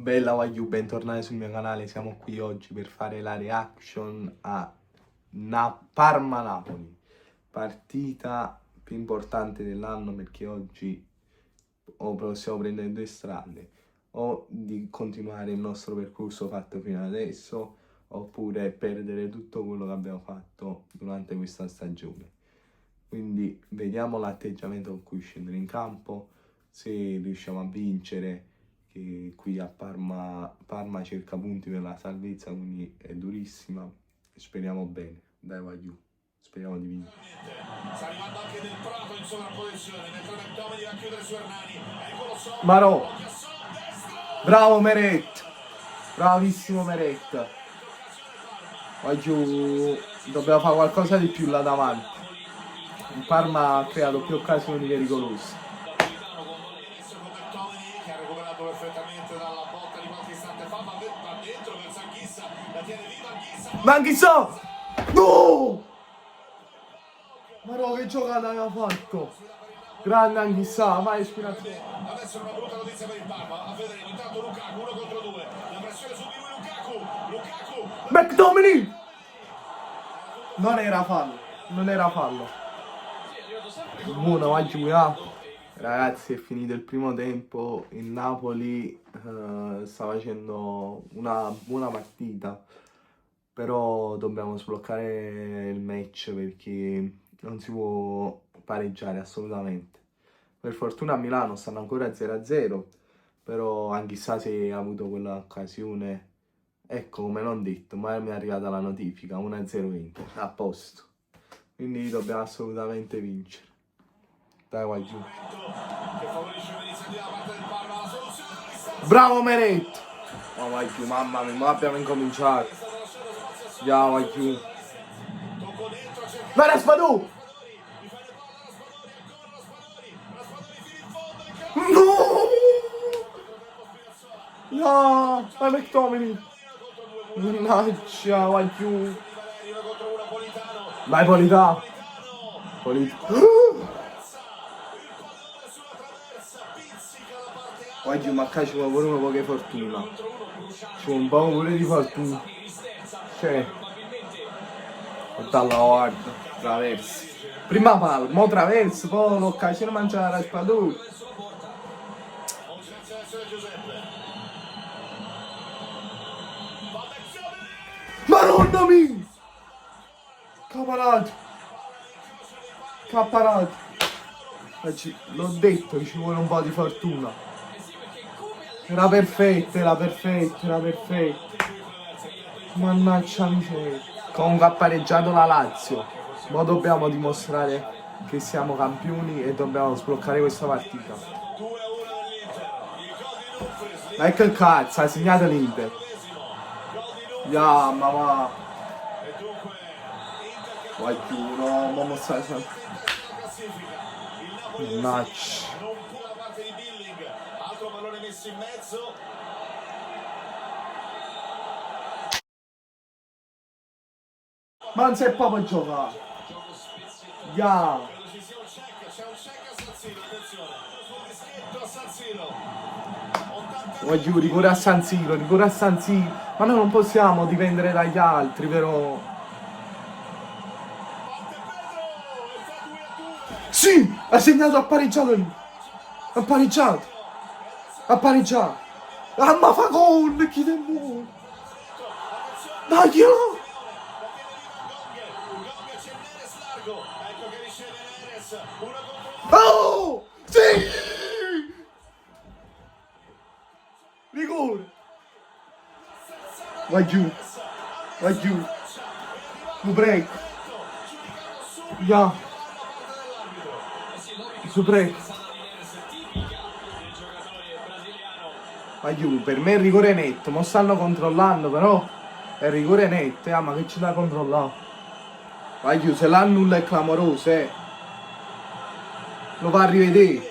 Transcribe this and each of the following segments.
Bella Wagyu, bentornati sul mio canale. Siamo qui oggi per fare la reaction a Parma-Napoli, partita più importante dell'anno, perché oggi possiamo prendere due strade: o di continuare il nostro percorso fatto fino adesso, oppure perdere tutto quello che abbiamo fatto durante questa stagione. Quindi vediamo l'atteggiamento con cui scendere in campo, se riusciamo a vincere, che qui a Parma cerca punti per la salvezza, quindi è durissima. Speriamo bene, dai va giù, speriamo di vincere. Sta arrivando anche Del Prato in sovrapposizione, mentre McTominay va a chiudere su Hernani. Eccolo solo. Marò, bravo Meret, bravissimo Meret. Va giù, dobbiamo fare qualcosa di più là davanti. Il Parma ha creato più occasioni pericolose. Che ha recuperato perfettamente dalla botta di qualche istante fa, ma va dentro per Anghissa, la tiene viva Anghissa. Ma Anghissa! No! Ma no, che giocata che ha fatto! Grande Anghissa, vai ispirazione. Adesso una brutta notizia per il Parma, a vedere intanto Lukaku, 1 contro 2, la pressione su di lui Lukaku. McTominay! Non era fallo, non era fallo. Buono, va giù, ragazzi, è finito il primo tempo, il Napoli sta facendo una buona partita, però dobbiamo sbloccare il match perché non si può pareggiare assolutamente. Per fortuna a Milano stanno ancora 0-0, però anche se ha avuto quell'occasione, ecco, come non detto, ma mi è arrivata la notifica, 1-0 Inter, a posto. Quindi dobbiamo assolutamente vincere. Dai, vai giù. Bravo Meret! Ma vai giù, mamma mia, ma abbiamo incominciato. Andiamo, vai giù. Vai Raspadù! No! No! Vai McTominay! Mannaggia, vai giù! Vai Polità! Oggi Macca ci vuole pure un po' di fortuna. Ci vuole un po' pure di fortuna. Cioè. Dalla guarda. Traverso. Prima palla, mo traverso, poi l'occasione mangiare la spadura. Madonna mia! Caparato! Caparato! L'ho detto, ci vuole un po' di fortuna. Era perfetta, era perfetta, era perfetta. Mannaggia miseria. Comunque ha pareggiato la Lazio. Ma dobbiamo dimostrare che siamo campioni e dobbiamo sbloccare questa partita. Ma che cazzo, ha segnato l'Inter. Mamma. Vai giù, no, mamma stai. Mannaggia. Altro pallone messo in mezzo. Ma non sei proprio giocare. C'è un check a San Siro, attenzione. Sul dischetto a San Siro. Vai giù, rigore a San Siro, rigore a San Siro. Ma noi non possiamo dipendere dagli altri, però. Sì! Ha segnato, ha pareggiato lì. Ha pareggiato. Ha pareggiato. Ah, ma fa gol! Chi te muore? Dai, chi no? Oh! Sì! Rigore! Vai giù! Vai giù! Su break! Su break! Vai giù, per me è rigore netto, mo stanno controllando, però è rigore netto, ma che c'è da controllare? Vai giù, se l'annulla è clamoroso, lo fa rivedere.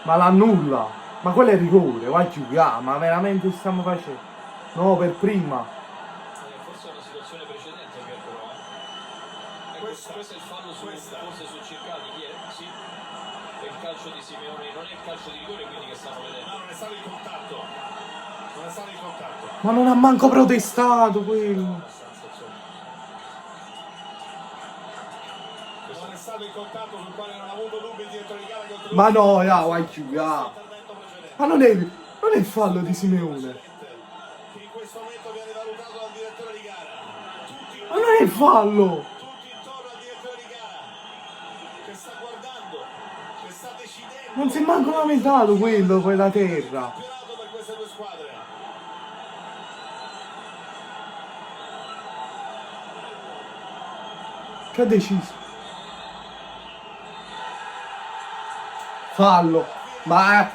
Ma l'annulla, ma quello è rigore, vai giù, ma veramente stiamo facendo? No, per prima. Forse è una situazione precedente che però. Questo è il fallo forse sul Circati, chi è? Sì. Peccato calcio di Simeone non è il calcio di rigore, quindi che stanno vedendo. No, non è stato il contatto. Non è stato il contatto. Ma non ha manco protestato quello. Abbastanza, insomma. Non è stato il contatto sul quale non ha avuto dubbi il direttore di gara contro Ma no, ya, vai giù, ya. l'intervento precedente. Ma non è il fallo di Simeone. Che in questo momento viene valutato dal direttore di gara. Tutti Ma non è il fallo. intorno al direttore di gara che sta guardando, che sta decidendo. Non si è manco lamentato quello, quella terra. Campionato per queste due squadre. Che ha deciso? Fallo. Ma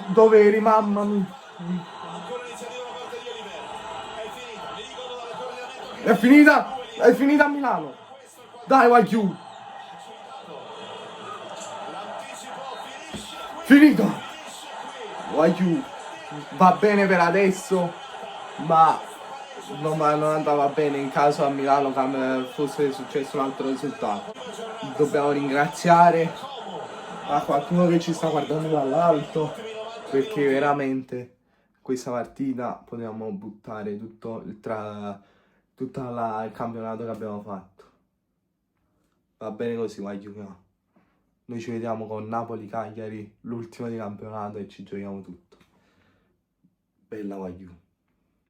doveri, mamma mia. Ancora iniziativa da parte di Oliver. È finita. Mi dicono dal coordinamento che È finita a Milano. Dai, vai giù. l'anticipo finisce qui. Finito. Finisce qui. Vai giù. Va bene per adesso, ma non andava bene in caso a Milano che fosse successo un altro risultato. Dobbiamo ringraziare a qualcuno che ci sta guardando dall'alto, perché veramente questa partita potevamo buttare tutto il campionato che abbiamo fatto. Va bene così, vai giù. Noi ci vediamo con Napoli-Cagliari, l'ultimo di campionato, e ci giochiamo tutto. Bella, vai giù.